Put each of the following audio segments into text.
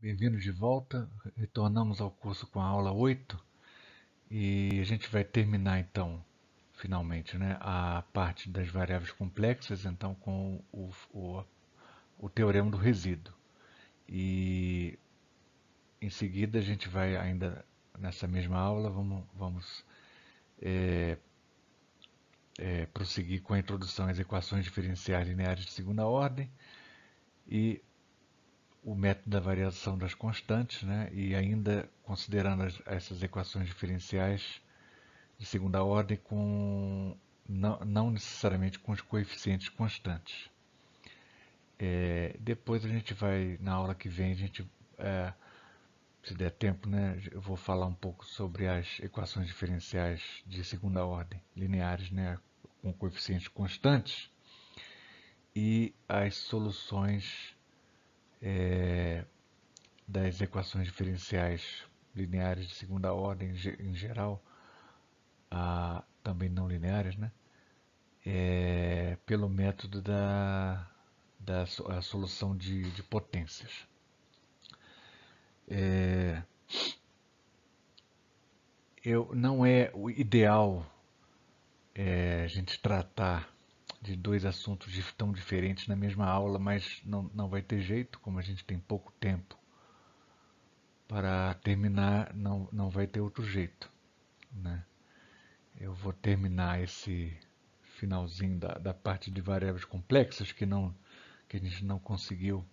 Bem-vindos de volta. Retornamos ao curso com a aula 8 e a gente vai terminar então, finalmente, né, a parte das variáveis complexas, então com o teorema do resíduo. E em seguida a gente vai ainda nessa mesma aula, vamos prosseguir com a introdução às equações diferenciais lineares de segunda ordem e o método da variação das constantes, né? E ainda considerando essas equações diferenciais de segunda ordem não necessariamente com os coeficientes constantes. Depois a gente vai, na aula que vem, se der tempo, né, eu vou falar um pouco sobre as equações diferenciais de segunda ordem, lineares, né, com coeficientes constantes, e as soluções das equações diferenciais lineares de segunda ordem em geral, também não lineares, né? Pelo método da solução de potências. Não é o ideal a gente tratar de dois assuntos tão diferentes na mesma aula, mas não vai ter jeito, como a gente tem pouco tempo para terminar, não vai ter outro jeito, né? Eu vou terminar esse finalzinho da parte de variáveis complexas que a gente não conseguiu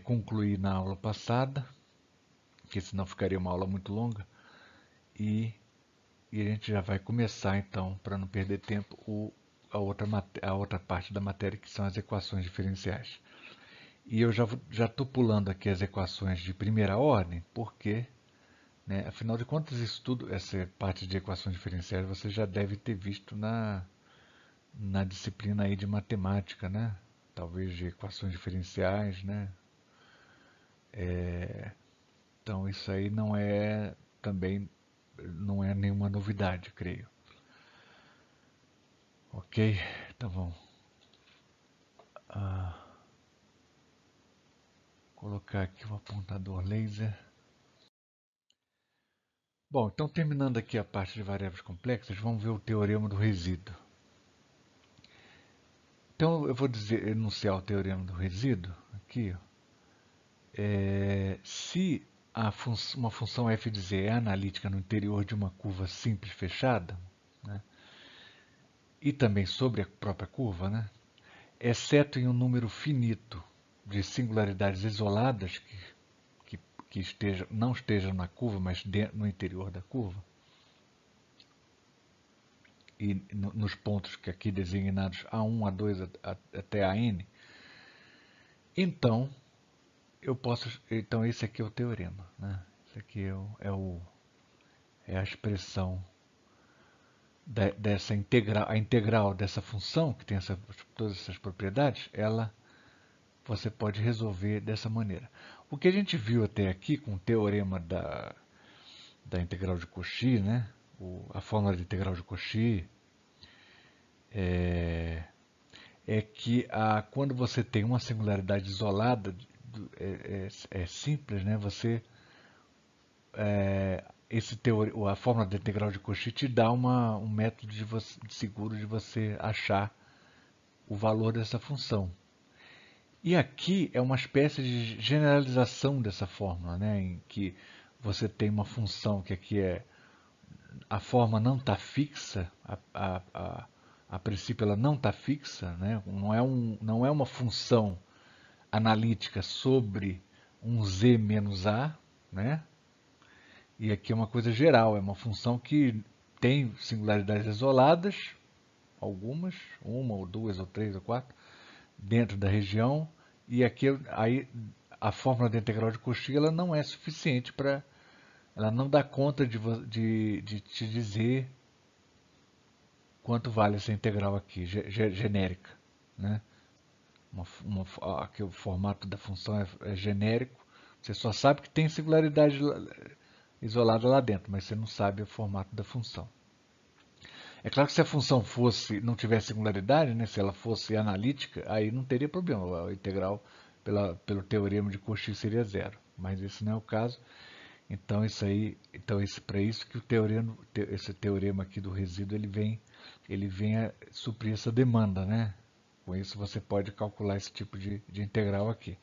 concluir na aula passada, porque senão ficaria uma aula muito longa, e a gente já vai começar então, para não perder tempo, a outra parte da matéria, que são as equações diferenciais. E eu já estou pulando aqui as equações de primeira ordem, porque, né, afinal de contas, essa parte de equações diferenciais você já deve ter visto na disciplina aí de matemática, né? Talvez de equações diferenciais, né? Então isso aí também não é nenhuma novidade, creio. Ok? Então vamos colocar aqui o apontador laser. Bom, então terminando aqui a parte de variáveis complexas, vamos ver o teorema do resíduo. Então eu vou enunciar o teorema do resíduo aqui. Se uma função f de z é analítica no interior de uma curva simples fechada, né, e também sobre a própria curva, né, exceto em um número finito de singularidades isoladas que não estejam na curva, mas no interior da curva, e nos pontos que aqui designados A1, A2 até AN, então então esse aqui é o teorema, né? Esse aqui é a expressão dessa integral dessa função que tem todas essas propriedades, você pode resolver dessa maneira. O que a gente viu até aqui com o teorema da integral de Cauchy, né? A fórmula de integral de Cauchy, é que quando você tem uma singularidade isolada, é simples, né? A fórmula da integral de Cauchy te dá um método seguro de você achar o valor dessa função. E aqui é uma espécie de generalização dessa fórmula, né? Em que você tem uma função que aqui a forma não está fixa, a princípio ela não está fixa, né? Não é uma função analítica sobre um z menos a, né? E aqui é uma coisa geral, é uma função que tem singularidades isoladas, algumas, uma ou duas ou três ou quatro, dentro da região, e aqui aí a fórmula da integral de Cauchy ela não é suficiente ela não dá conta de te dizer quanto vale essa integral aqui, genérica, né? Aqui o formato da função é genérico, você só sabe que tem singularidade isolada lá dentro, mas você não sabe o formato da função. É claro que se a função não tivesse singularidade, né, se ela fosse analítica, aí não teria problema, a integral pelo teorema de Cauchy seria zero, mas esse não é o caso. Então para isso que esse teorema aqui do resíduo ele vem a suprir essa demanda, né? Com isso você pode calcular esse tipo de integral aqui.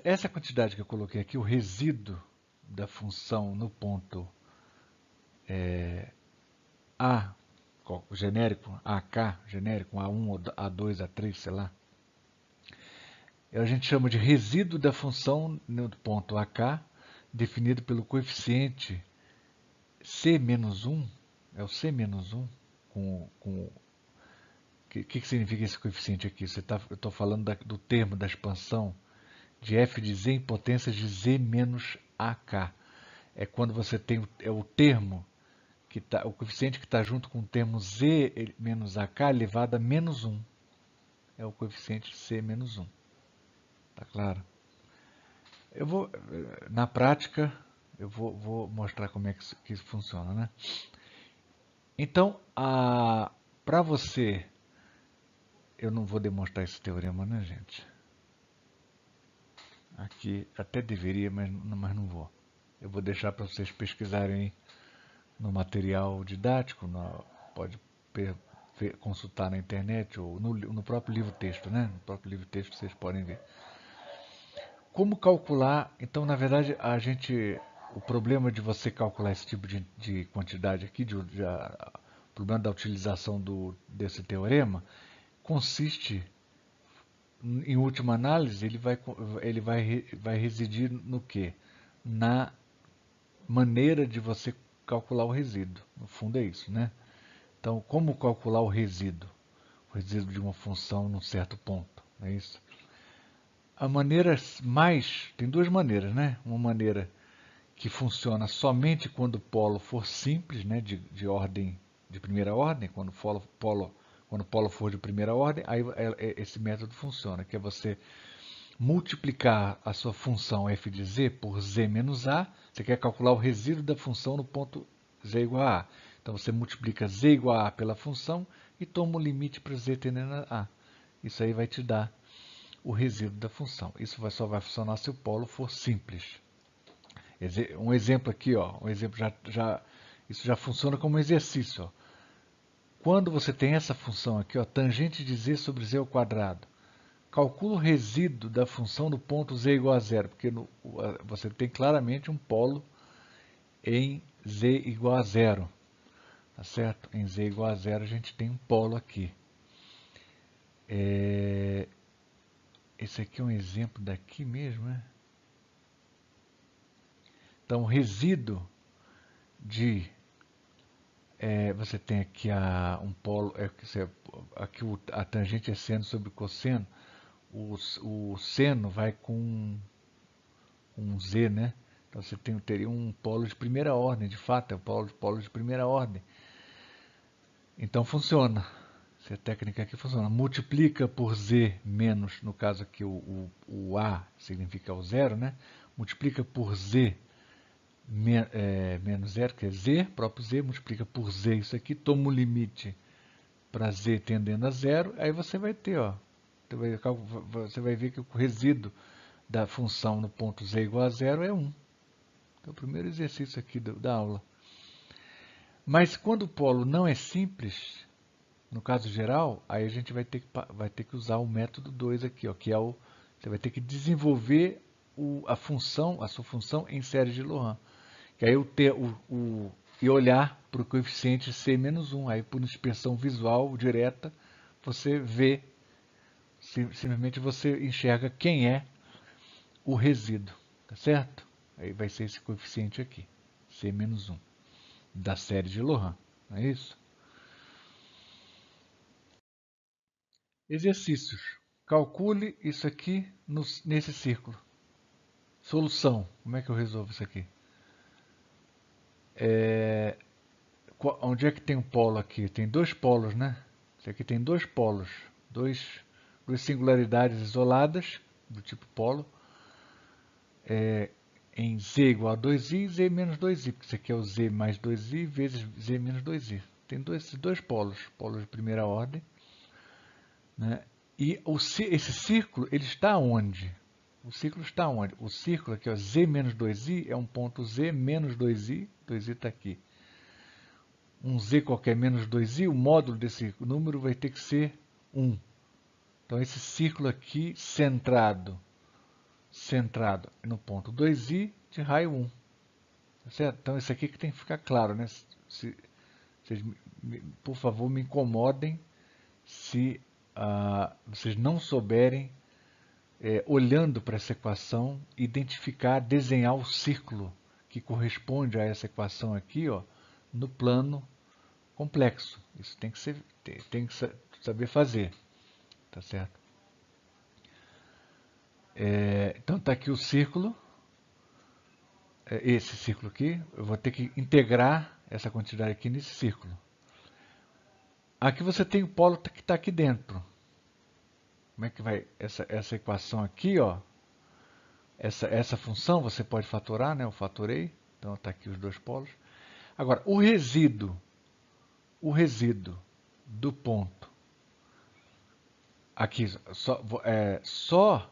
Essa quantidade que eu coloquei aqui, o resíduo da função no ponto A, genérico, AK, genérico, A1, A2, A3, sei lá, a gente chama de resíduo da função no ponto AK, definido pelo coeficiente C-1, é o C-1, o que significa esse coeficiente aqui? Eu estou falando do termo da expansão de f de z em potências de z menos AK. É quando você tem o termo, o coeficiente que está junto com o termo z menos AK elevado a menos 1. É o coeficiente C menos 1. Tá claro? Na prática, eu vou mostrar como é que isso funciona, né? Então, para você, eu não vou demonstrar esse teorema, né, gente? Aqui até deveria, mas não vou. Eu vou deixar para vocês pesquisarem no material didático, pode consultar na internet ou no próprio livro-texto, né? No próprio livro-texto vocês podem ver. Como calcular? Então, na verdade, o problema de você calcular esse tipo de quantidade aqui, o problema da utilização desse teorema, consiste, em última análise, vai residir no quê? Na maneira de você calcular o resíduo. No fundo é isso, né? Então, como calcular o resíduo? O resíduo de uma função num certo ponto, não é isso? Tem duas maneiras, né? Uma maneira que funciona somente quando o polo for simples, né? De ordem, de primeira ordem, quando o polo for de primeira ordem, aí esse método funciona, que é você multiplicar a sua função f de z por z menos a, você quer calcular o resíduo da função no ponto z igual a a. Então você multiplica z igual a pela função e toma o limite para z tendendo a a. Isso aí vai te dar o resíduo da função. Isso só vai funcionar se o polo for simples. Um exemplo aqui, ó, isso já funciona como exercício. Ó. Quando você tem essa função aqui, ó, tangente de z sobre z ao quadrado, calcula o resíduo da função no ponto z igual a zero, porque você tem claramente um polo em z igual a zero. Tá certo? Em z igual a zero a gente tem um polo aqui. Esse aqui é um exemplo daqui mesmo, né? Então, o resíduo de... você tem aqui um polo... aqui a tangente é seno sobre cosseno. O seno vai com um z, né? Então você teria um polo de primeira ordem, de fato, é um polo de primeira ordem. Então funciona. Essa técnica aqui funciona. Multiplica por z menos, no caso aqui o a significa o zero, né? Multiplica por z menos zero, que é z, próprio z, multiplica por z isso aqui, toma o limite para z tendendo a zero, aí você vai ter, ó, você vai ver que o resíduo da função no ponto z igual a zero é 1. Então, o primeiro exercício aqui da aula. Mas quando o polo não é simples, no caso geral, aí a gente vai ter que usar o método 2 aqui, ó, que é você vai ter que desenvolver a sua função em série de Laurent. Que aí e olhar para o coeficiente C-1. Aí por inspeção visual direta, você vê, simplesmente você enxerga quem é o resíduo, tá certo? Aí vai ser esse coeficiente aqui, C-1, da série de Laurent, não é isso? Exercícios. Calcule isso aqui nesse círculo. Solução. Como é que eu resolvo isso aqui? Onde é que tem um polo aqui? Tem dois polos, né? Isso aqui tem dois polos. Duas singularidades isoladas, do tipo polo. Em z igual a 2i e z menos 2i. Porque isso aqui é o z mais 2i vezes z menos 2i. Tem esses dois polos. Polos de primeira ordem. Né? E esse círculo, ele está onde? O círculo está onde? O círculo aqui, ó, z menos 2i, é um ponto z menos 2i, 2i está aqui. Um z qualquer menos 2i, o módulo desse número vai ter que ser 1. Então, esse círculo aqui centrado no ponto 2i de raio 1. Tá certo? Então, isso aqui que tem que ficar claro, né? Vocês, por favor, me incomodem se vocês não souberem, olhando para essa equação, identificar, desenhar o círculo que corresponde a essa equação aqui, ó, no plano complexo. Isso tem que saber fazer, tá certo? Então está aqui o círculo, esse círculo aqui, eu vou ter que integrar essa quantidade aqui nesse círculo. Aqui você tem o polo que está aqui dentro. Como é que vai essa equação aqui, ó? Essa função você pode fatorar, né? Eu fatorei, então está aqui os dois polos. Agora, o resíduo do ponto, aqui, só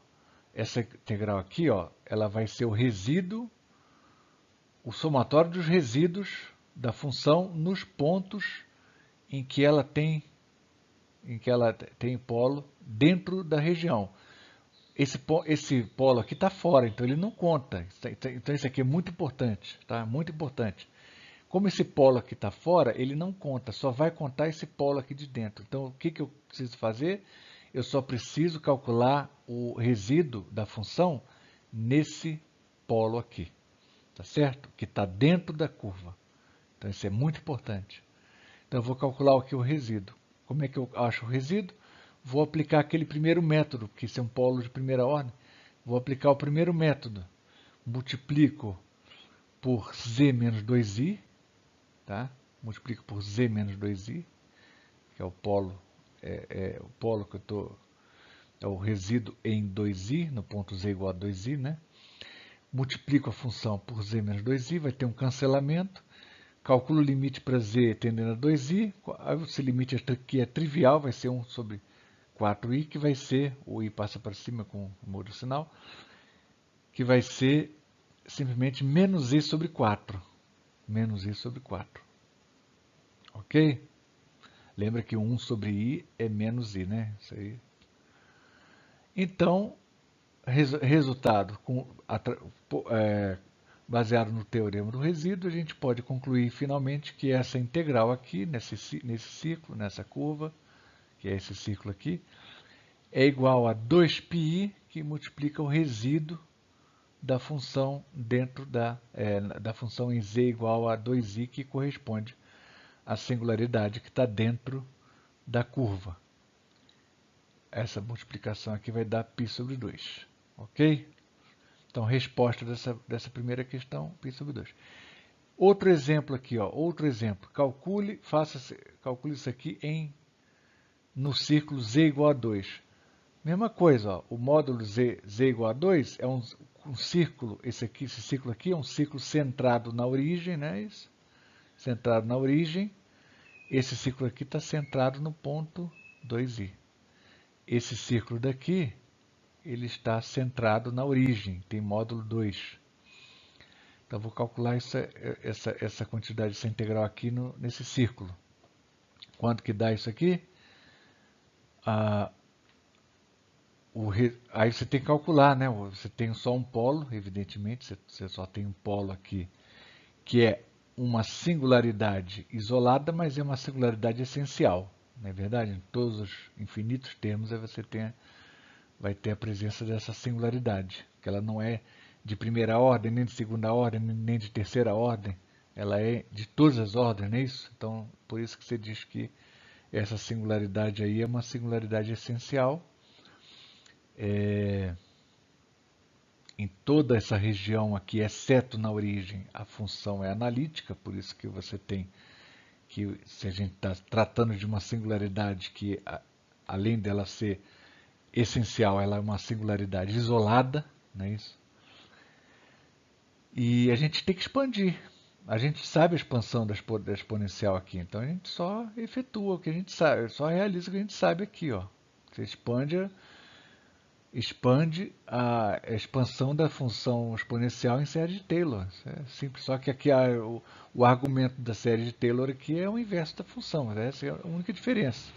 essa integral aqui, ó, ela vai ser o resíduo, o somatório dos resíduos da função nos pontos em que ela tem polo dentro da região. Esse polo aqui está fora, então ele não conta. Então isso aqui é muito importante, tá? Muito importante. Como esse polo aqui está fora, ele não conta, só vai contar esse polo aqui de dentro. Então o que eu preciso fazer? Eu só preciso calcular o resíduo da função nesse polo aqui, tá certo? Que está dentro da curva. Então isso é muito importante. Então eu vou calcular aqui o resíduo. Como é que eu acho o resíduo? Vou aplicar aquele primeiro método, que isso é um polo de primeira ordem. Vou aplicar o primeiro método. Multiplico por z menos 2i, tá? Multiplico por z menos 2i, que é o polo, o polo que eu estou, é o resíduo em 2i, no ponto z igual a 2i, né? Multiplico a função por z menos 2i, vai ter um cancelamento. Calculo o limite para z tendendo a 2i. Esse limite aqui é trivial, vai ser 1 sobre 4i, que vai ser, o i passa para cima com o muda o sinal, que vai ser simplesmente menos i sobre 4. Menos i sobre 4. Ok? Lembra que 1 sobre i é menos i, né? Isso aí. Então, resultado baseado no teorema do resíduo, a gente pode concluir finalmente que essa integral aqui, nesse ciclo, nessa curva, que é esse ciclo aqui, é igual a 2πi, que multiplica o resíduo da função dentro da função em z igual a 2i, que corresponde à singularidade que está dentro da curva. Essa multiplicação aqui vai dar π sobre 2. Ok? Então, resposta dessa primeira questão, π sobre 2. Outro exemplo aqui, ó, outro exemplo. Calcule isso aqui no círculo z igual a 2. Mesma coisa, ó, o módulo z igual a 2 é um círculo, esse círculo aqui é um círculo centrado na origem, né? Isso? Centrado na origem. Esse círculo aqui está centrado no ponto 2i. Esse círculo daqui, ele está centrado na origem, tem módulo 2. Então, vou calcular essa quantidade, essa integral aqui nesse círculo. Quanto que dá isso aqui? Aí você tem que calcular, né? Você tem só um polo, evidentemente, você só tem um polo aqui, que é uma singularidade isolada, mas é uma singularidade essencial. Não é verdade? Em todos os infinitos termos, aí você vai ter a presença dessa singularidade, que ela não é de primeira ordem, nem de segunda ordem, nem de terceira ordem, ela é de todas as ordens, não é isso? Então, por isso que você diz que essa singularidade aí é uma singularidade essencial. Em toda essa região aqui, exceto na origem, a função é analítica, por isso que você tem que, se a gente está tratando de uma singularidade que, além dela ser essencial, ela é uma singularidade isolada, não é isso? E a gente tem que expandir. A gente sabe a expansão da exponencial aqui, então a gente só efetua o que a gente sabe, só realiza o que a gente sabe aqui, ó. Você expande a expansão da função exponencial em série de Taylor. Isso é simples. Só que aqui o argumento da série de Taylor aqui é o inverso da função. Mas essa é a única diferença.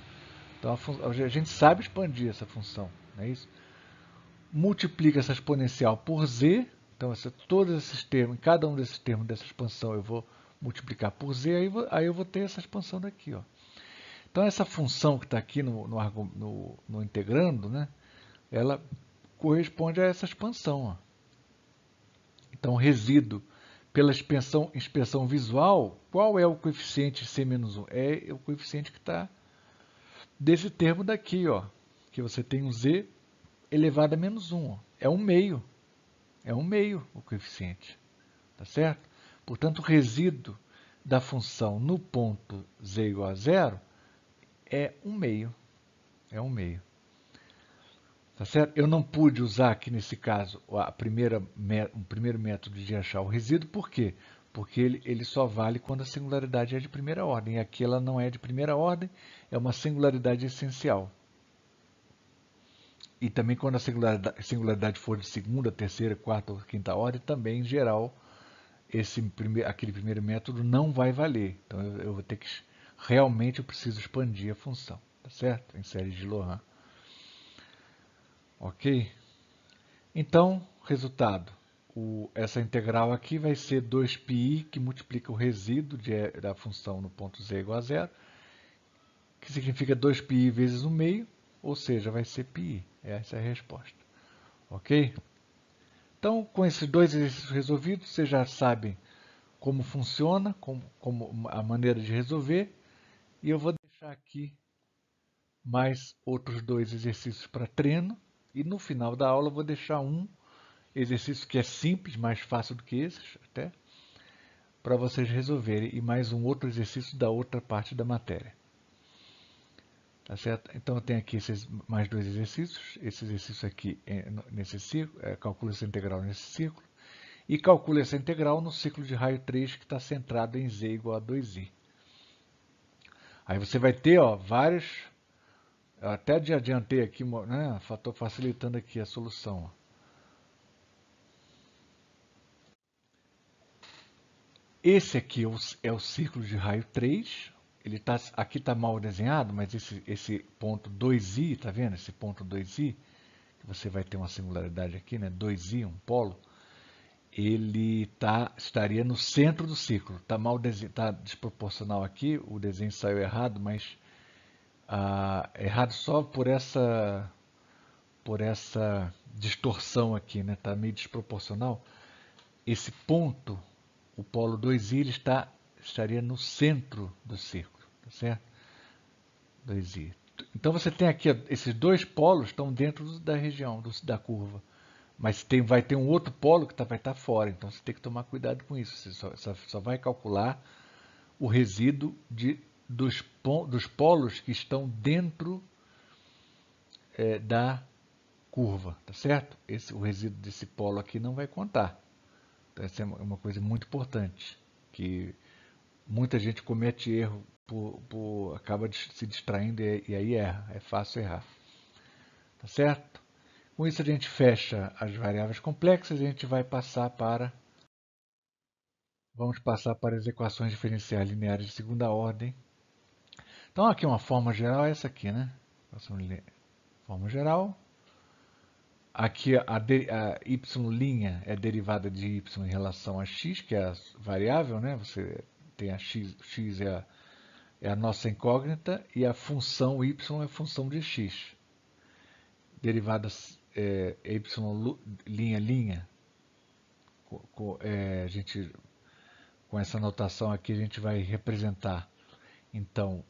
Então a gente sabe expandir essa função, não é isso? Multiplica essa exponencial por z. Então todos esses termos, em cada um desses termos dessa expansão eu vou multiplicar por z, aí eu vou ter essa expansão daqui. Ó. Então essa função que está aqui no integrando, né, ela corresponde a essa expansão. Ó. Então, resíduo pela expressão visual, qual é o coeficiente C-1? É o coeficiente que está desse termo daqui, ó, que você tem um z elevado a menos 1. Ó. É um meio. É um meio o coeficiente. Tá certo? Portanto, o resíduo da função no ponto z igual a 0 é um meio. É um meio. Tá certo? Eu não pude usar aqui nesse caso o primeiro método de achar o resíduo, por quê? Porque ele só vale quando a singularidade é de primeira ordem. E aqui ela não é de primeira ordem, é uma singularidade essencial. E também quando a singularidade for de segunda, terceira, quarta ou quinta ordem, também em geral aquele primeiro método não vai valer. Então eu vou ter que realmente eu preciso expandir a função, tá certo? Em série de Laurent. Ok? Então, resultado. Essa integral aqui vai ser 2πi, que multiplica o resíduo da função no ponto z igual a 0, que significa 2πi vezes 1 meio, ou seja, vai ser πi. Essa é a resposta. Ok? Então, com esses dois exercícios resolvidos, vocês já sabem como funciona, como a maneira de resolver, e eu vou deixar aqui mais outros dois exercícios para treino, e no final da aula eu vou deixar um exercício que é simples, mais fácil do que esses, até, para vocês resolverem, e mais um outro exercício da outra parte da matéria. Tá certo? Então eu tenho aqui esses mais dois exercícios. Esse exercício aqui nesse círculo, calcula essa integral nesse círculo, e calcula essa integral no ciclo de raio 3 que está centrado em z igual a 2i. Aí você vai ter vários. Eu até adiantei aqui, né? Estou facilitando aqui a solução. Esse aqui é o círculo de raio 3. Aqui está mal desenhado, mas esse ponto 2i, tá vendo? Esse ponto 2i, que você vai ter uma singularidade aqui, né? 2i, um polo, ele estaria no centro do círculo. Está desproporcional aqui, o desenho saiu errado, mas errado só por essa distorção aqui, né? Está meio desproporcional. Esse ponto, o polo 2i, ele estaria no centro do círculo, tá certo? 2i. Então você tem aqui, esses dois polos estão dentro da região, da curva. Mas vai ter um outro polo que vai estar fora, então você tem que tomar cuidado com isso. Você só vai calcular o resíduo dos polos que estão dentro da curva, tá certo? O resíduo desse polo aqui não vai contar. Então, essa é uma coisa muito importante, que muita gente comete erro, acaba se distraindo e aí erra. É fácil errar. Tá certo? Com isso a gente fecha as variáveis complexas e a gente vai passar vamos passar para as equações diferenciais lineares de segunda ordem. Então aqui uma forma geral é essa aqui, né? Forma geral. Aqui a y' é derivada de y em relação a x, que é a variável, né? Você tem a x é a nossa incógnita, e a função y é a função de x. Derivada y', com essa notação aqui, a gente vai representar, então,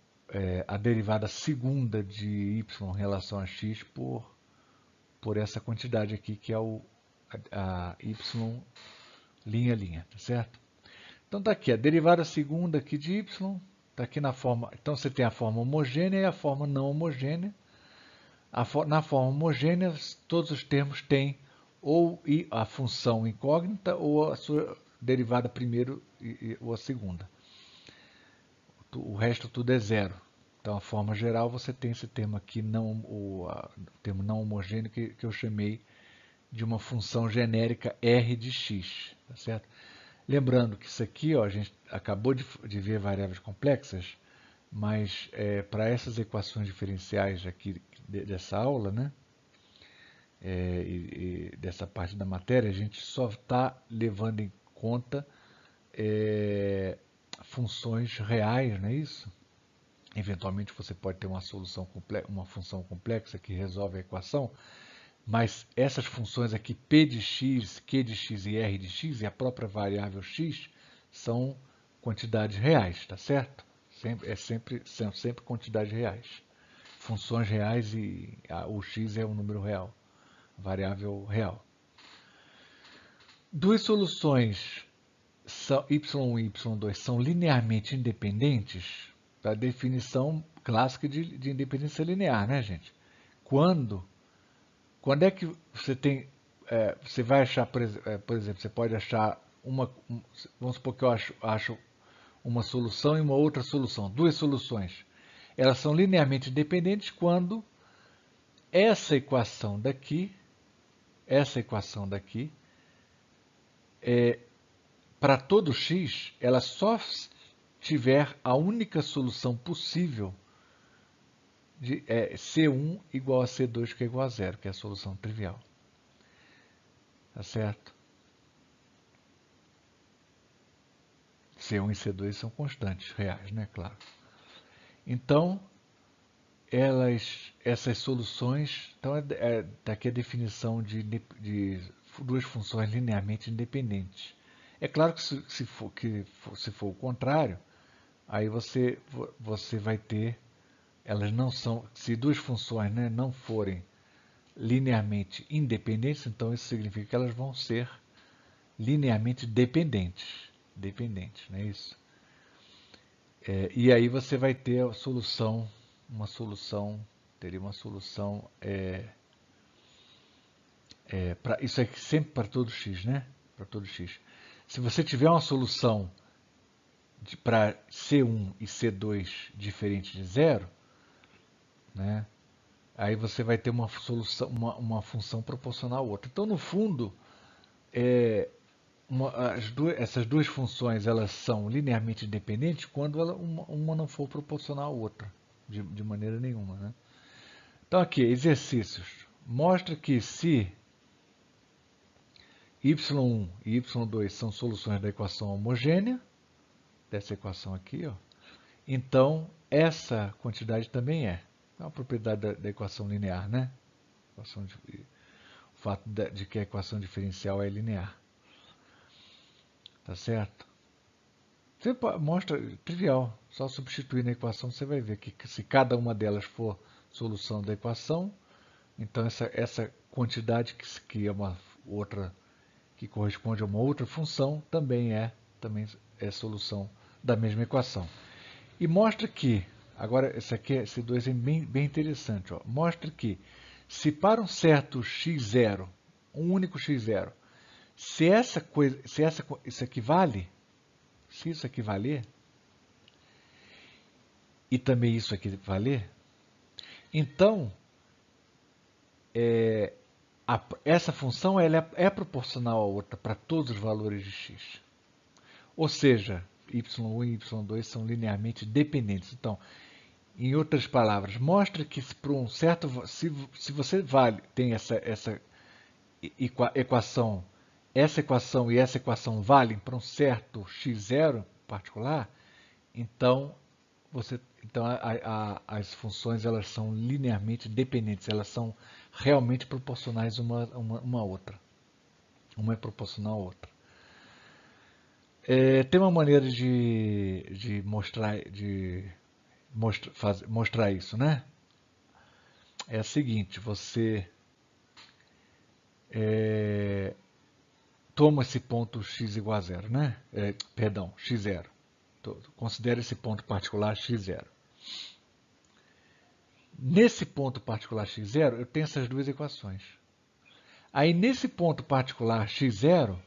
a derivada segunda de y em relação a x por essa quantidade aqui, que é a y', tá certo? Então está aqui, a derivada segunda aqui de y, está aqui na forma, então você tem a forma homogênea e a forma não homogênea. Na forma homogênea, todos os termos têm ou a função incógnita ou a sua derivada primeiro ou a segunda. O resto tudo é zero. Então, a forma geral, você tem esse termo aqui, o termo não homogêneo, que eu chamei de uma função genérica R de x, tá certo? Lembrando que isso aqui, ó, a gente acabou de ver variáveis complexas, mas para essas equações diferenciais aqui dessa aula, né, e dessa parte da matéria, a gente só está levando em conta funções reais, não é isso? Eventualmente você pode ter uma solução uma função complexa que resolve a equação, mas essas funções aqui, P de x, Q de x e R de x, e a própria variável x, são quantidades reais, tá certo? São sempre quantidades reais. Funções reais e o x é um número real, variável real. Duas soluções y1 e y2 são linearmente independentes, a definição clássica de independência linear, né, gente? Quando é que você tem, você vai achar, por exemplo, você pode achar vamos supor que eu acho uma solução e uma outra solução, duas soluções. Elas são linearmente independentes quando essa equação daqui, para todo x, ela só tiver a única solução possível de C1 igual a C2, que é igual a zero, que é a solução trivial. Tá certo? C1 e C2 são constantes reais, né? Claro. Então, essas soluções, então daqui a definição de duas funções linearmente independentes. É claro que se for o contrário, aí você vai ter, elas não são, se duas funções, né, não forem linearmente independentes, então isso significa que elas vão ser linearmente dependentes, não é isso? E aí você vai ter a solução, teria uma solução, isso aqui sempre para todo x, né? Para todo x. Se você tiver uma solução para C1 e C2 diferente de zero, né? Aí você vai ter uma solução, uma função proporcional a outra. Então, no fundo, essas duas funções elas são linearmente independentes quando uma não for proporcional à outra, de maneira nenhuma, né? Então, aqui, exercícios. Mostra que se y1 e y2 são soluções da equação homogênea, dessa equação aqui, ó, então essa quantidade também é. É uma propriedade da equação linear, né? O fato de que a equação diferencial é linear. Tá certo? Você mostra, trivial, só substituir na equação você vai ver que se cada uma delas for solução da equação, então essa quantidade que é uma outra, que corresponde a uma outra função, também é solução da mesma equação. E mostra que, agora esse 2 é bem interessante, ó, mostra que se para um certo x0, um único x0, se isso equivale, se isso equivaler, e também isso equivaler, então essa função ela é proporcional à outra para todos os valores de x. Ou seja, y1 e y2 são linearmente dependentes. Então, em outras palavras, mostra que se para um certo, se você tem essa equação, e essa equação valem para um certo x0 particular, então as funções elas são linearmente dependentes, elas são realmente proporcionais uma à outra. Uma é proporcional à outra. Tem uma maneira de mostrar isso, né? É a seguinte, você toma esse ponto x igual a zero, né? Perdão, x0. Considera esse ponto particular x0. Nesse ponto particular x0, eu tenho essas duas equações. Aí, nesse ponto particular x0,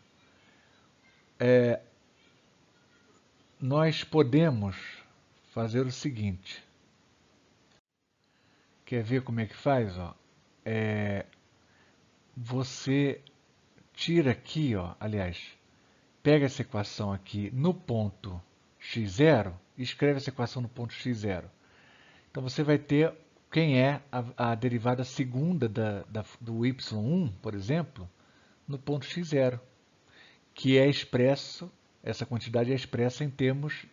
nós podemos fazer o seguinte. Quer ver como é que faz? Ó? Você tira aqui, ó, aliás, pega essa equação aqui no ponto x0 e escreve essa equação no ponto x0. Então você vai ter quem é a derivada segunda do y1, por exemplo, no ponto x0, que é expresso, essa quantidade é expressa em termos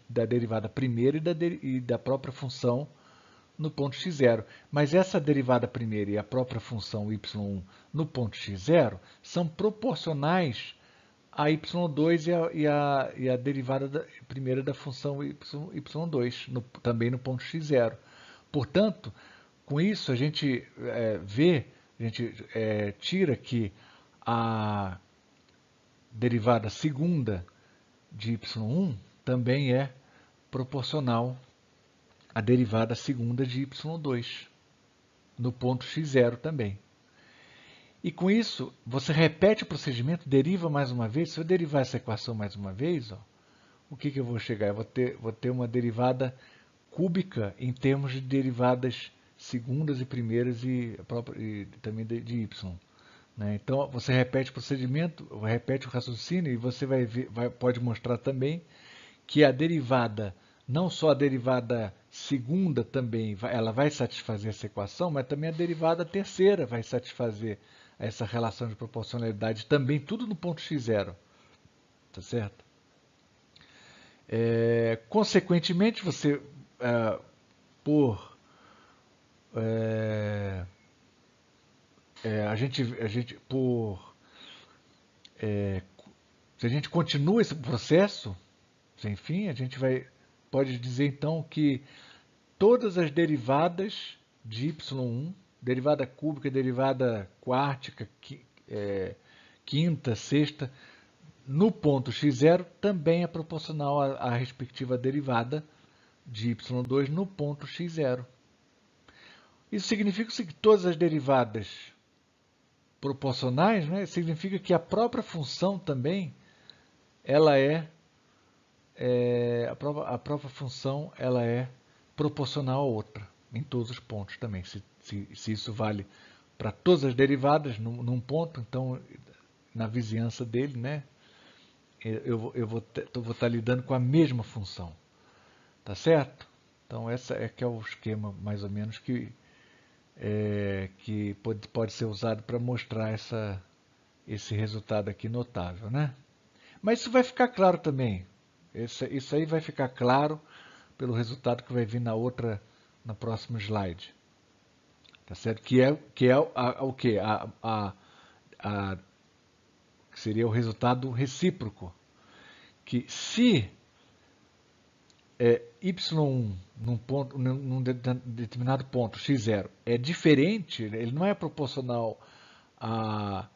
da derivada primeira e da própria função no ponto x0. Mas essa derivada primeira e a própria função y1 no ponto x0 são proporcionais a y2 e a derivada primeira da função y2, também no ponto x0. Portanto, com isso a gente tira que a derivada segunda de y1 também é proporcional à derivada segunda de y2, no ponto x0 também. E com isso, você repete o procedimento, deriva mais uma vez. Se eu derivar essa equação mais uma vez, ó, o que eu vou chegar? Eu vou ter uma derivada cúbica em termos de derivadas segundas e primeiras e também de y. Né? Então, você repete o procedimento, repete o raciocínio e você pode mostrar também que a derivada, não só a derivada segunda também, ela vai satisfazer essa equação, mas também a derivada terceira vai satisfazer essa relação de proporcionalidade também, tudo no ponto x0. Tá certo? Consequentemente, você, se a gente continua esse processo sem fim, a gente pode dizer então que todas as derivadas de y1, derivada cúbica, derivada quartica, quinta, sexta, no ponto x0 também é proporcional à respectiva derivada de y2 no ponto x0. Isso significa que todas as derivadas proporcionais, né, significa que a própria função também ela a própria função ela é proporcional a outra, em todos os pontos também. Se isso vale para todas as derivadas num ponto, então, na vizinhança dele, né, eu vou estar lidando com a mesma função. Tá certo? Então, essa que é o esquema, mais ou menos, que pode ser usado para mostrar esse resultado aqui notável, né? Mas isso vai ficar claro também. Isso aí vai ficar claro pelo resultado que vai vir na próxima slide. Tá certo? Que é o que? Que seria o resultado recíproco. Que se y1 num determinado ponto, x0, é diferente, ele não é proporcional à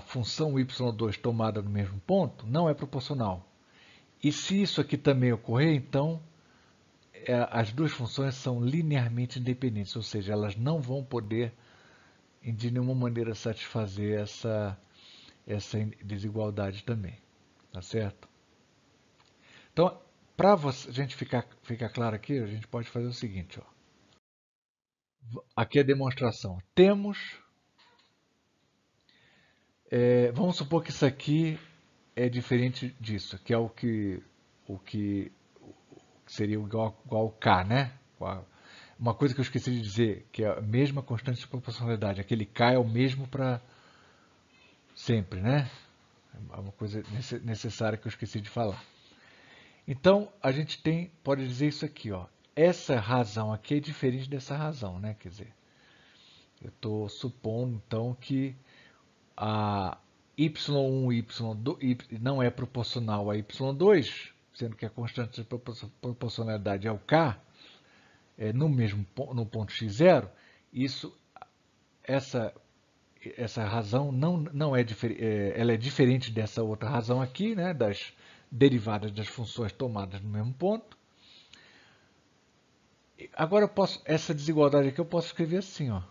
função y2 tomada no mesmo ponto, não é proporcional. E se isso aqui também ocorrer, então as duas funções são linearmente independentes, ou seja, elas não vão poder de nenhuma maneira satisfazer essa desigualdade também. Tá certo? Então, para a gente ficar claro aqui, a gente pode fazer o seguinte. Ó. Aqui é a demonstração. Temos... vamos supor que isso aqui é diferente disso, que é o que seria igual ao K, né? Uma coisa que eu esqueci de dizer, que é a mesma constante de proporcionalidade. Aquele K é o mesmo para sempre, né? É uma coisa necessária que eu esqueci de falar. Então, a gente pode dizer isso aqui, ó. Essa razão aqui é diferente dessa razão, né? Quer dizer, eu estou supondo, então, que a y1 e y2 não é proporcional a y2, sendo que a constante de proporcionalidade é o k, no ponto x0, essa razão não é ela é diferente dessa outra razão aqui, né, das derivadas das funções tomadas no mesmo ponto. Agora essa desigualdade aqui eu posso escrever assim, ó.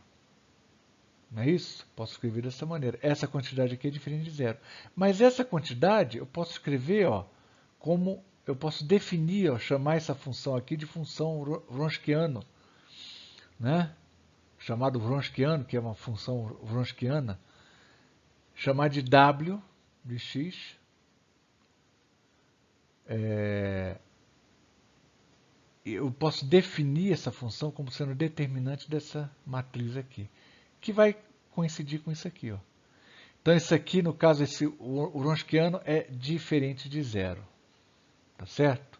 Não é isso? Posso escrever dessa maneira. Essa quantidade aqui é diferente de zero. Mas essa quantidade eu posso escrever, ó, como eu posso definir, ó, chamar essa função aqui de função Wronskiano, né? Chamado Wronskiano, que é uma função wronskiana, chamar de W de x, eu posso definir essa função como sendo determinante dessa matriz aqui, que vai coincidir com isso aqui, ó. Então, isso aqui, no caso, o wronskiano é diferente de zero, tá certo?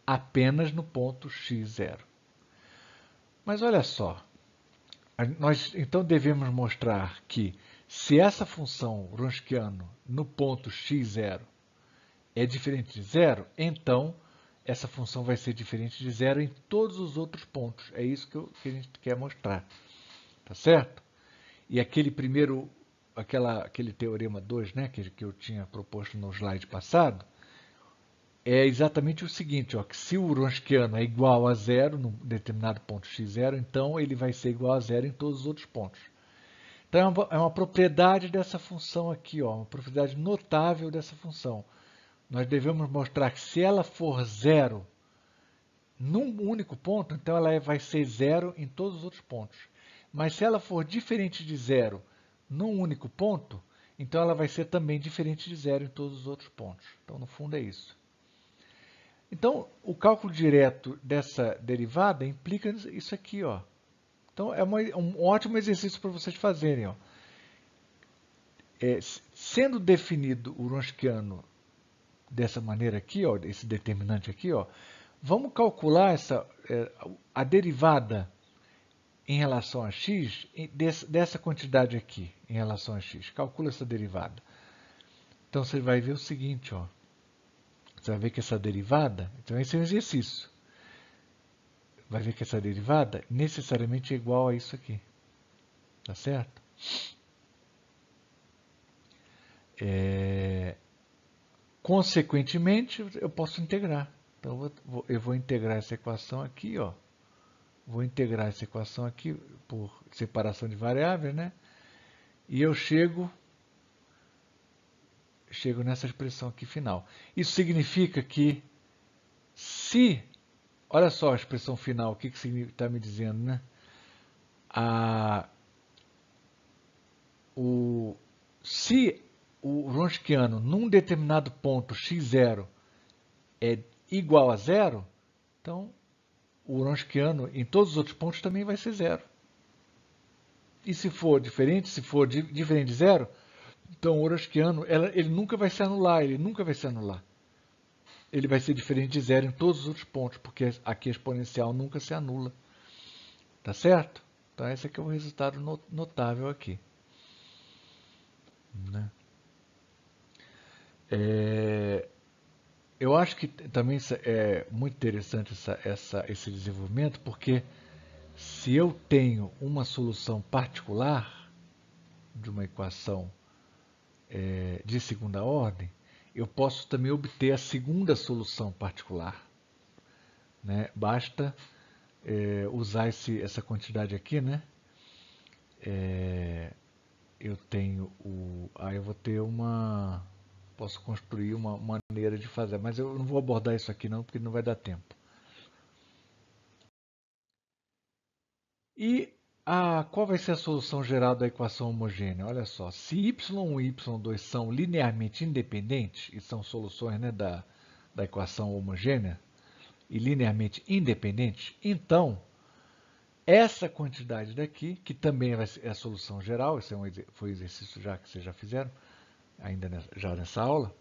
Apenas no ponto x0. Mas olha só, nós então devemos mostrar que se essa função wronskiano no ponto x0 é diferente de zero, então essa função vai ser diferente de zero em todos os outros pontos. É isso que a gente quer mostrar, tá certo? E aquele primeiro, aquele teorema 2, né, que eu tinha proposto no slide passado, é exatamente o seguinte, ó, que se o wronskiano é igual a zero num determinado ponto x0, então ele vai ser igual a zero em todos os outros pontos. Então é uma propriedade dessa função aqui, ó, uma propriedade notável dessa função. Nós devemos mostrar que se ela for zero num único ponto, então ela vai ser zero em todos os outros pontos. Mas se ela for diferente de zero num único ponto, então ela vai ser também diferente de zero em todos os outros pontos. Então, no fundo, é isso. Então, o cálculo direto dessa derivada implica isso aqui, ó. Então, é um ótimo exercício para vocês fazerem, ó. Sendo definido o wronskiano dessa maneira aqui, ó, esse determinante aqui, ó, vamos calcular a derivada em relação a x dessa quantidade aqui em relação a x. Calcula essa derivada. Então, você vai ver o seguinte, ó. Você vai ver que essa derivada, então esse é um exercício. Vai ver que essa derivada necessariamente é igual a isso aqui. Tá certo? Consequentemente, eu posso integrar. Então, eu vou integrar essa equação aqui, ó. Vou integrar essa equação aqui por separação de variáveis, né? E eu chego nessa expressão aqui final. Isso significa que se, olha só a expressão final, o que está me dizendo, né? Se o wronskiano num determinado ponto x0 é igual a zero, então o wronskiano em todos os outros pontos também vai ser zero. E se for diferente, diferente de zero, então o wronskiano ele nunca vai se anular, ele nunca vai se anular. Ele vai ser diferente de zero em todos os outros pontos, porque aqui a exponencial nunca se anula. Tá certo? Então esse aqui é o resultado notável aqui. Né? Eu acho que também é muito interessante esse desenvolvimento, porque se eu tenho uma solução particular de uma equação de segunda ordem, eu posso também obter a segunda solução particular. Né? Basta usar essa quantidade aqui, né? Eu tenho aí eu vou ter posso construir uma maneira de fazer, mas eu não vou abordar isso aqui não, porque não vai dar tempo. E qual vai ser a solução geral da equação homogênea? Olha só, se y1 e y2 são linearmente independentes, e são soluções, né, da equação homogênea, e linearmente independentes, então essa quantidade daqui, que também é a solução geral, esse foi um exercício que vocês já fizeram, ainda já nessa aula,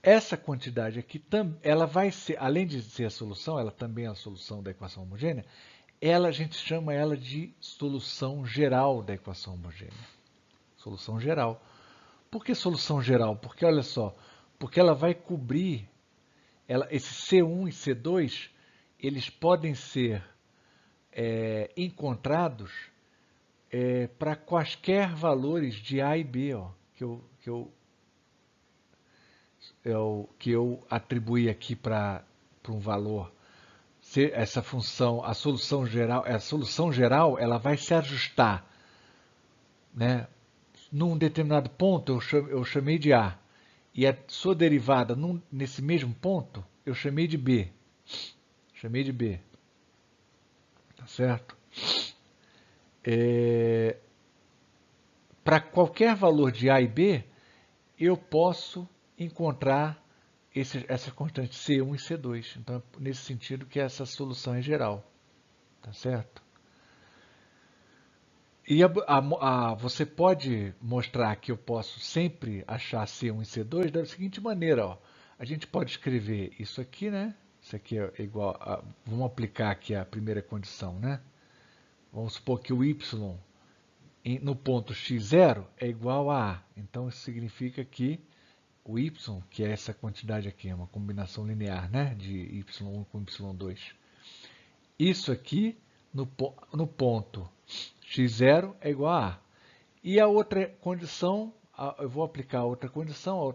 essa quantidade aqui, ela vai ser, além de ser a solução, ela também é a solução da equação homogênea, a gente chama ela de solução geral da equação homogênea. Solução geral. Por que solução geral? Porque, olha só, porque ela vai cobrir, esse C1 e C2, eles podem ser encontrados para quaisquer valores de A e B, ó, que eu atribuí aqui para um valor. Essa função, a solução geral, ela vai se ajustar, né? Num determinado ponto eu chamei de A, e a sua derivada nesse mesmo ponto eu chamei de B. tá certo? Para qualquer valor de A e B, eu posso encontrar essa constante C1 e C2. Então, é nesse sentido que essa solução é geral, tá certo? E você pode mostrar que eu posso sempre achar C1 e C2 da seguinte maneira, ó. A gente pode escrever isso aqui, né? Isso aqui é igual a... Vamos aplicar aqui a primeira condição, né? Vamos supor que o y no ponto x0 é igual a A. Então, isso significa que o y, que é essa quantidade aqui, é uma combinação linear, né? De y1 com y2. Isso aqui, no ponto x0 é igual a A. E a outra condição, eu vou aplicar a outra condição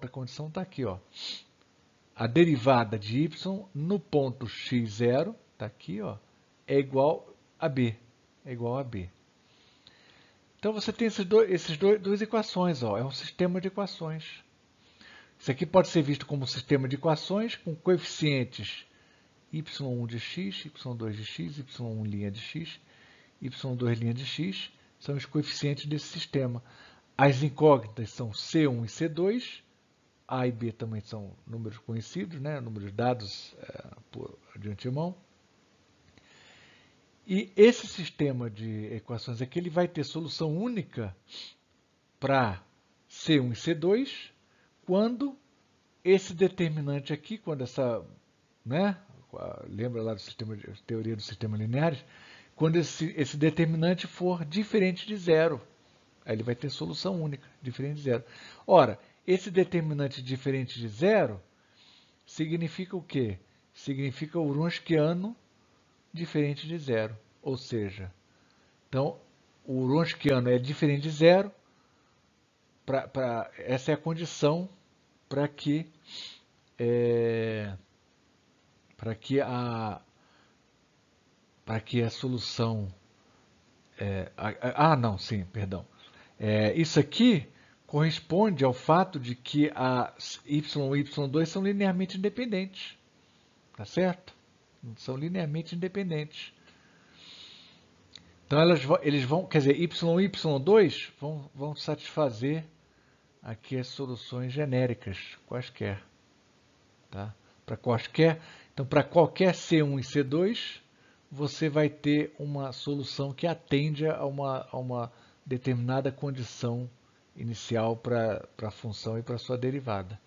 está aqui, ó. A derivada de y no ponto x0, está aqui, ó, é igual a b. É igual a b. Então você tem duas equações, ó, é um sistema de equações. Isso aqui pode ser visto como um sistema de equações com coeficientes y1 de x, y2 de x, y1 linha de x, y2 linha de x, são os coeficientes desse sistema. As incógnitas são C1 e C2, A e B também são números conhecidos, né? Números dados de antemão. E esse sistema de equações aqui ele vai ter solução única para C1 e C2 quando esse determinante aqui, quando essa, né? Lembra lá do sistema de teoria dos sistemas lineares? Quando esse determinante for diferente de zero, aí ele vai ter solução única, diferente de zero. Ora, esse determinante diferente de zero significa o quê? Significa o Wronskiano diferente de zero. Ou seja, então, o Wronskiano é diferente de zero, essa é a condição para que a solução... isso aqui corresponde ao fato de que a y e y2 são linearmente independentes. Tá certo? São linearmente independentes. Então, eles vão, quer dizer, y1 e y2 vão satisfazer aqui as soluções genéricas, quaisquer. Tá? Para quaisquer, então, para qualquer C1 e C2, você vai ter uma solução que atende a uma determinada condição inicial para a função e para a sua derivada.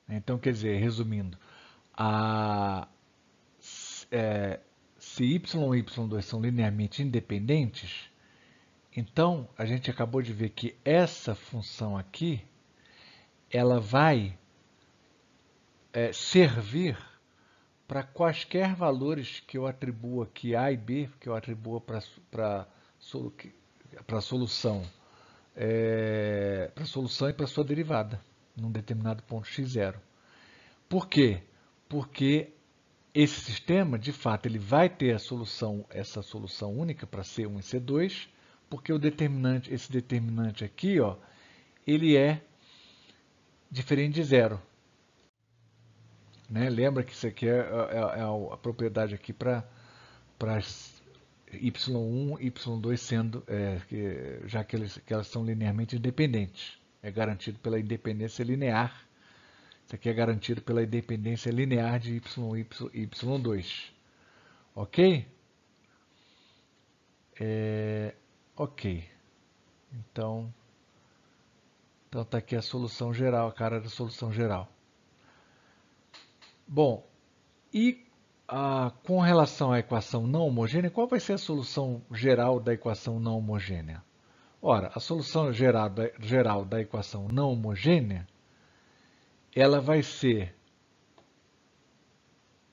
Então, quer dizer, resumindo, se y e y2 são linearmente independentes, então a gente acabou de ver que essa função aqui, ela vai servir para quaisquer valores que eu atribuo aqui A e B, que eu atribuo para a solução e para a sua derivada, num determinado ponto x0. Por quê? Porque esse sistema, de fato, ele vai ter essa solução única para C1 e C2, porque esse determinante aqui, ó, ele é diferente de zero. Né? Lembra que isso aqui é a propriedade aqui para y1 e y2 sendo, já que elas são linearmente independentes. É garantido pela independência linear. Isso aqui é garantido pela independência linear de y1 e y2. Ok? Ok. Então está aqui a solução geral, a cara da solução geral. Bom, e com relação à equação não homogênea, qual vai ser a solução geral da equação não homogênea? Ora, a solução geral da equação não homogênea, ela vai ser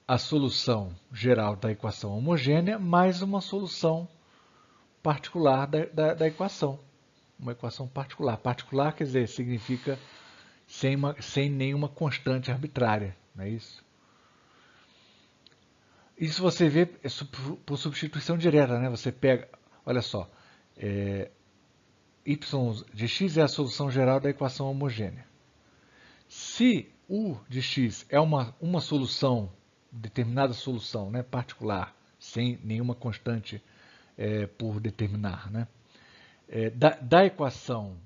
a solução geral da equação homogênea mais uma solução particular da equação. Uma equação particular. Particular quer dizer, significa sem nenhuma constante arbitrária, não é isso? Isso você vê por substituição direta, né? Você pega, olha só, y de x é a solução geral da equação homogênea. Se u de x é uma solução determinada solução, né, particular, sem nenhuma constante por determinar, né? Da equação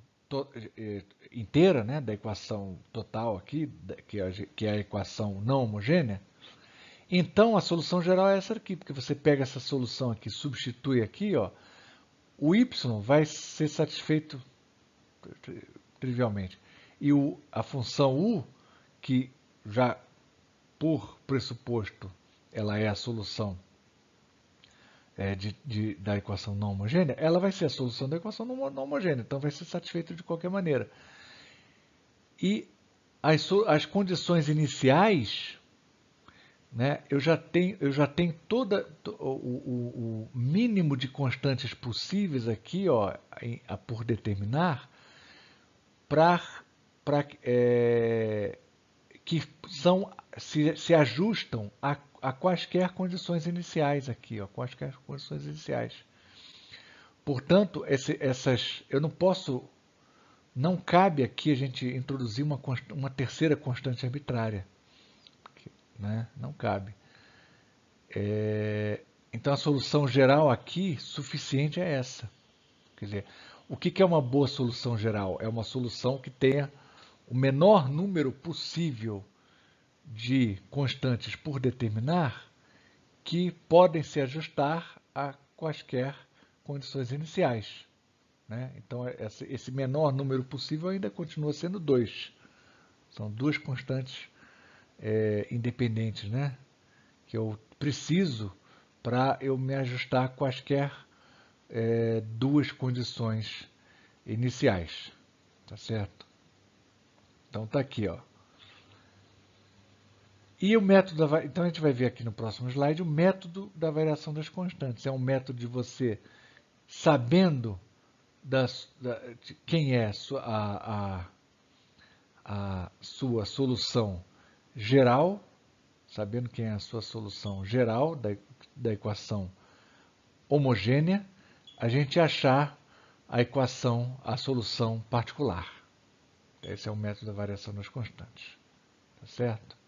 inteira, né, da equação total aqui, que é a equação não homogênea, então a solução geral é essa aqui, porque você pega essa solução aqui, substitui aqui, ó, o y vai ser satisfeito trivialmente. E a função u, que já por pressuposto ela é a solução da equação não homogênea, ela vai ser a solução da equação não homogênea, então vai ser satisfeito de qualquer maneira. E as condições iniciais, né, eu já tenho o mínimo de constantes possíveis aqui, ó, por determinar, que se ajustam a quaisquer condições iniciais aqui, ó, quaisquer condições iniciais. Portanto, eu não posso, não cabe aqui a gente introduzir uma terceira constante arbitrária, né? Não cabe. Então a solução geral aqui suficiente é essa. Quer dizer, o que é uma boa solução geral? É uma solução que tenha o menor número possível de constantes por determinar que podem se ajustar a quaisquer condições iniciais, né? Então, esse menor número possível ainda continua sendo 2. São duas constantes independentes, né? Que eu preciso para eu me ajustar a quaisquer duas condições iniciais. Tá certo? Então, tá aqui, ó. E o método então a gente vai ver aqui no próximo slide o método da variação das constantes. É um método de você, sabendo de quem é a sua solução geral, sabendo quem é a sua solução geral da equação homogênea, a gente achar a solução particular. Esse é o método da variação das constantes. Tá certo?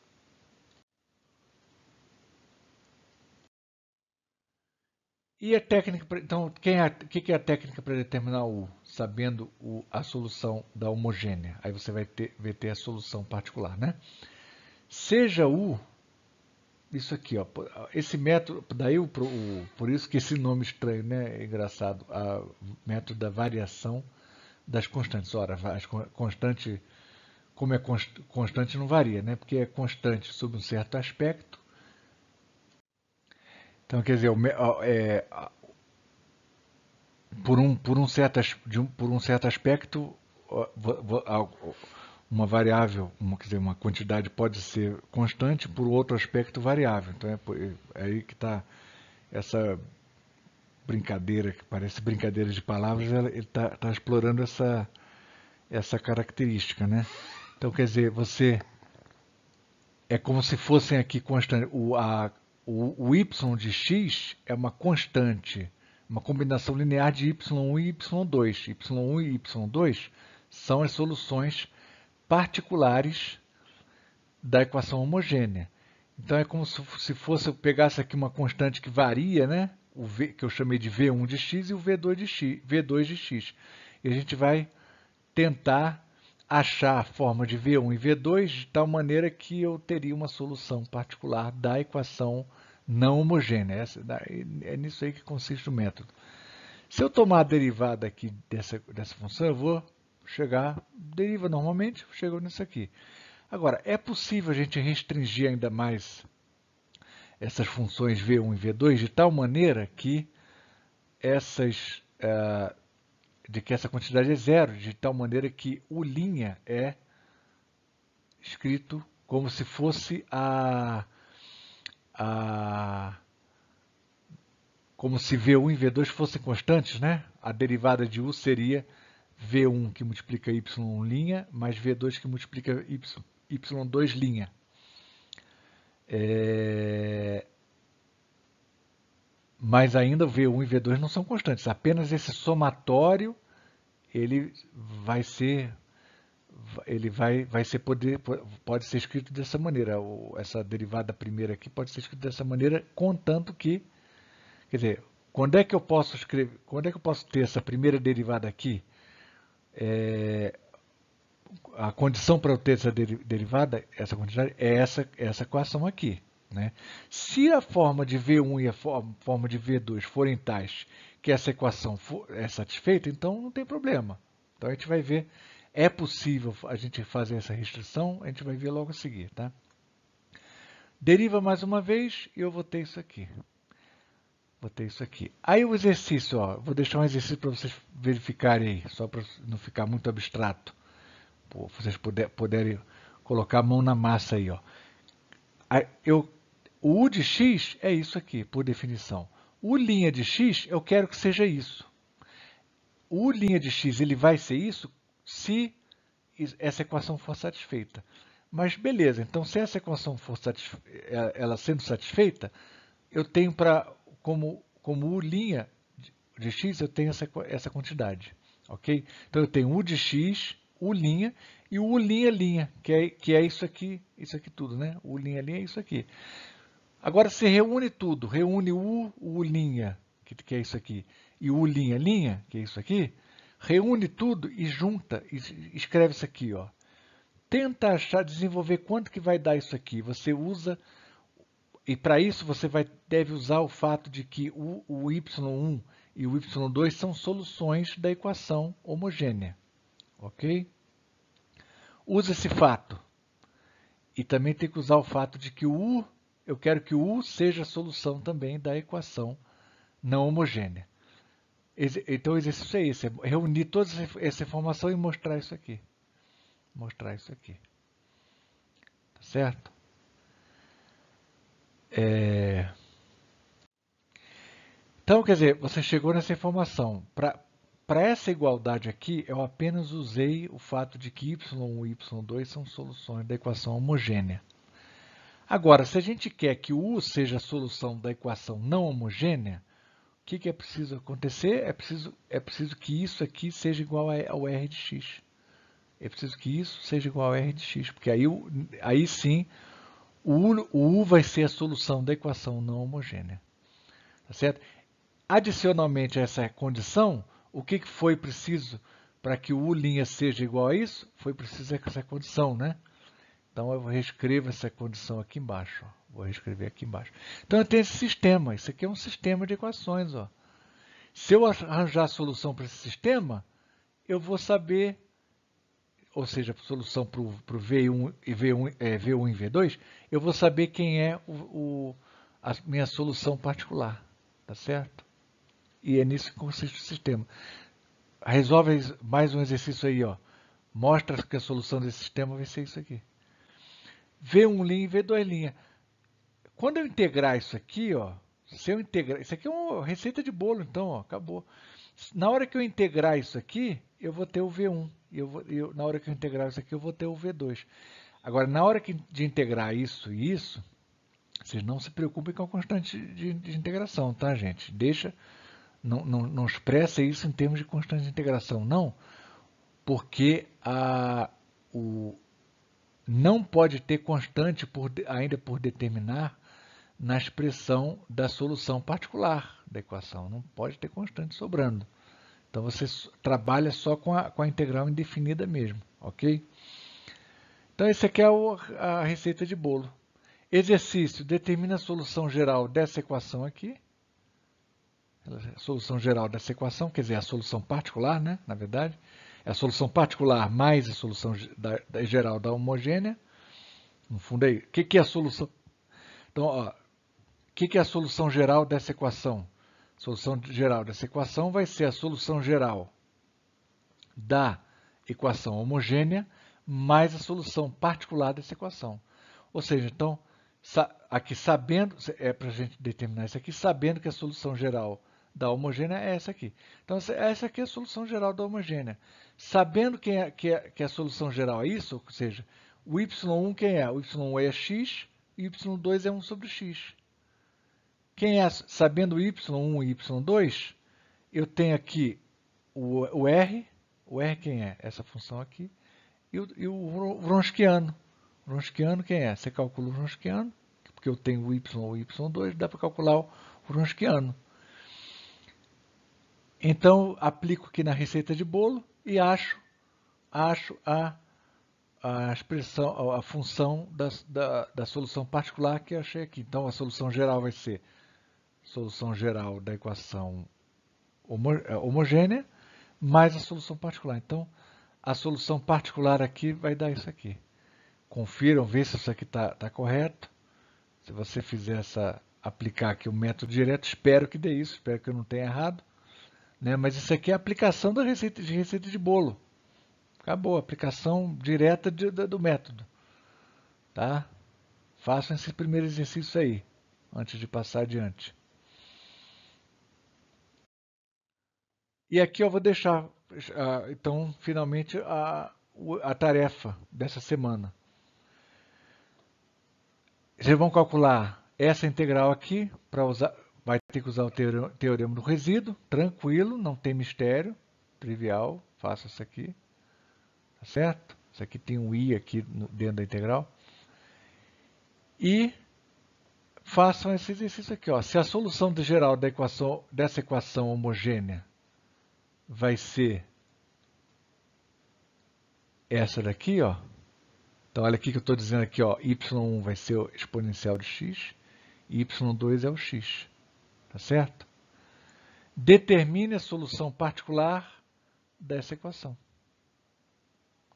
E a técnica, então, o que é a técnica para determinar o U? Sabendo a solução da homogênea. Aí você vai ter a solução particular, né? Seja U, isso aqui, ó, esse método, daí por isso que esse nome estranho, né? É engraçado, método da variação das constantes. Ora, constante, como é constante não varia, né? Porque é constante sob um certo aspecto. Então, quer dizer, por um certo aspecto, uma variável, quer dizer, uma quantidade pode ser constante, por outro aspecto variável. Então é aí que está essa brincadeira, que parece brincadeira de palavras, ele está explorando essa característica, né? Então, quer dizer, é como se fossem aqui constantes. O y de x é uma constante, uma combinação linear de y1 e y2. y1 e y2 são as soluções particulares da equação homogênea. Então é como se fosse, eu pegasse aqui uma constante que varia, né? O v, que eu chamei de v1 de x e o v2 de x. E a gente vai tentar achar a forma de v1 e v2 de tal maneira que eu teria uma solução particular da equação não homogênea. É nisso aí que consiste o método. Se eu tomar a derivada aqui dessa função, eu vou chegar, deriva normalmente, chego nisso aqui. Agora, é possível a gente restringir ainda mais essas funções v1 e v2 de tal maneira que essa quantidade é zero, de tal maneira que o' é escrito como se fosse como se v1 e v2 fossem constantes, né? A derivada de u seria v1 que multiplica y' mais v2 que multiplica y2'. Mas ainda v1 e v2 não são constantes. Apenas esse somatório ele vai ser ele pode ser escrito dessa maneira. Essa derivada primeira aqui pode ser escrita dessa maneira, contanto que, quer dizer, quando é que eu posso escrever, quando é que eu posso ter essa primeira derivada aqui? A condição para eu ter essa derivada, essa quantidade, é essa equação aqui, né? Se a forma de V1 e a forma de V2 forem tais que essa equação é satisfeita, então não tem problema. Então a gente vai ver, é possível a gente fazer essa restrição, a gente vai ver logo a seguir, tá? Deriva mais uma vez e eu vou ter isso aqui. Vou ter isso aqui. Aí o exercício, ó, vou deixar um exercício para vocês verificarem aí, só para não ficar muito abstrato. Vocês puderem colocar a mão na massa aí, ó. O U de x é isso aqui, por definição. O linha de x, eu quero que seja isso. O linha de x ele vai ser isso se essa equação for satisfeita. Mas beleza, então se essa equação for ela sendo satisfeita, eu tenho como U' de x, eu tenho essa quantidade. Ok? Então eu tenho U de x, U' e o U', que é isso aqui tudo, né? U', é isso aqui. Agora você reúne tudo, reúne U', que é isso aqui, e U', que é isso aqui, reúne tudo e junta, e escreve isso aqui, ó. Tenta desenvolver quanto que vai dar isso aqui. Você usa, e para isso você deve usar o fato de que o y1 e o y2 são soluções da equação homogênea. Ok? Usa esse fato. E também tem que usar o fato de que eu quero que o U seja a solução também da equação não homogênea. Então o exercício é esse, é reunir toda essa informação e mostrar isso aqui. Mostrar isso aqui. Tá certo? Então, quer dizer, você chegou nessa informação. Para essa igualdade aqui, eu apenas usei o fato de que y1 e y2 são soluções da equação homogênea. Agora, se a gente quer que o U seja a solução da equação não homogênea, o que é preciso acontecer? É preciso que isso aqui seja igual ao R de x. É preciso que isso seja igual ao R de x, porque aí sim o U vai ser a solução da equação não homogênea. Tá certo? Adicionalmente a essa condição, o que foi preciso para que o U' seja igual a isso? Foi preciso essa condição, né? Então eu reescrevo essa condição aqui embaixo. Ó. Vou reescrever aqui embaixo. Então eu tenho esse sistema. Isso aqui é um sistema de equações. Ó. Se eu arranjar a solução para esse sistema, eu vou saber, ou seja, a solução para o V1 e V1 e V2, eu vou saber quem é a minha solução particular. Tá certo? E é nisso que consiste o sistema. Resolve mais um exercício aí, ó. Mostra que a solução desse sistema vai ser isso aqui. V1' e V2'. Quando eu integrar isso aqui, ó, se eu integrar, isso aqui é uma receita de bolo, então, ó, acabou. Na hora que eu integrar isso aqui, eu vou ter o V1. Na hora que eu integrar isso aqui, eu vou ter o V2. Agora, na hora de integrar isso e isso, vocês não se preocupem com a constante de integração, tá, gente? Não expressa isso em termos de constante de integração, não, porque não pode ter constante ainda por determinar na expressão da solução particular da equação. Não pode ter constante sobrando. Então você trabalha só com a integral indefinida mesmo, ok? Então esse aqui é a receita de bolo. Exercício, determina a solução geral dessa equação aqui. A solução geral dessa equação, quer dizer, a solução particular, né? Na verdade, é a solução particular mais a solução geral da homogênea. No fundo aí, o que é a solução? Então, ó, o que é a solução geral dessa equação? A solução geral dessa equação vai ser a solução geral da equação homogênea mais a solução particular dessa equação. Ou seja, então, aqui sabendo, é para a gente determinar isso aqui, sabendo que a solução geral da homogênea é essa aqui. Então, essa aqui é a solução geral da homogênea. Sabendo que a solução geral é isso, ou seja, o y1 quem é? O y1 é x e o y2 é 1 sobre x. Sabendo o y1 e y2, eu tenho aqui o R. O R quem é? Essa função aqui. e o Wronskiano. Wronskiano quem é? Você calcula o Wronskiano, porque eu tenho o y ou y2, dá para calcular o Wronskiano. Então, aplico aqui na receita de bolo e acho a expressão, a função da solução particular que eu achei aqui. Então, a solução geral vai ser solução geral da equação homogênea mais a solução particular. Então, a solução particular aqui vai dar isso aqui. Confiram, vê se isso aqui está correto. Se você fizer aplicar aqui o método direto, espero que dê isso, espero que eu não tenha errado. Né? Mas isso aqui é a aplicação da receita de bolo. Acabou, aplicação direta do método. Tá? Façam esse primeiro exercício aí, antes de passar adiante. E aqui eu vou deixar, então, finalmente, a tarefa dessa semana. Vocês vão calcular essa integral aqui, para usar, vai ter que usar o teorema do resíduo, tranquilo, não tem mistério, trivial, faça isso aqui, tá certo? Isso aqui tem um i aqui dentro da integral. E façam esse exercício aqui, ó. Se a solução geral dessa equação homogênea vai ser essa daqui, ó. Então, olha aqui que eu estou dizendo aqui, ó, y1 vai ser o exponencial de x, e y2 é o x, tá certo? Determine a solução particular dessa equação.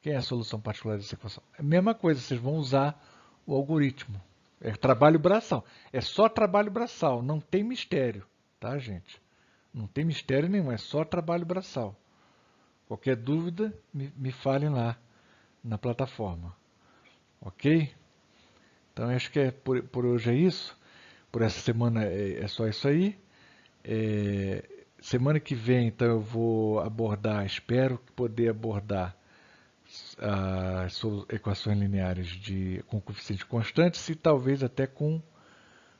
Quem é a solução particular dessa equação? É a mesma coisa, vocês vão usar o algoritmo. É trabalho braçal. É só trabalho braçal, não tem mistério, tá, gente? Não tem mistério nenhum, é só trabalho braçal. Qualquer dúvida, me falem lá na plataforma. Ok? Então, acho que por hoje é isso. Por essa semana é só isso aí. Semana que vem, então, eu vou abordar, espero poder abordar as equações lineares com coeficiente constantes e talvez até com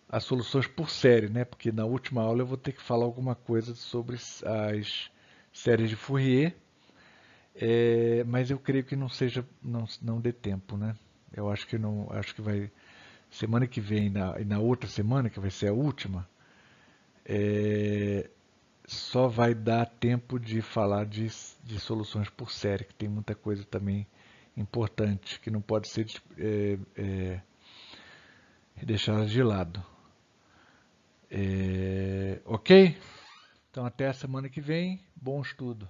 as soluções por série, né? Porque na última aula eu vou ter que falar alguma coisa sobre as séries de Fourier, mas eu creio que não dê tempo, né? Eu acho que não, acho que vai semana que vem e na outra semana, que vai ser a última, só vai dar tempo de falar de soluções por série, que tem muita coisa também importante que não pode ser deixada de lado. Ok? Então até a semana que vem, bom estudo.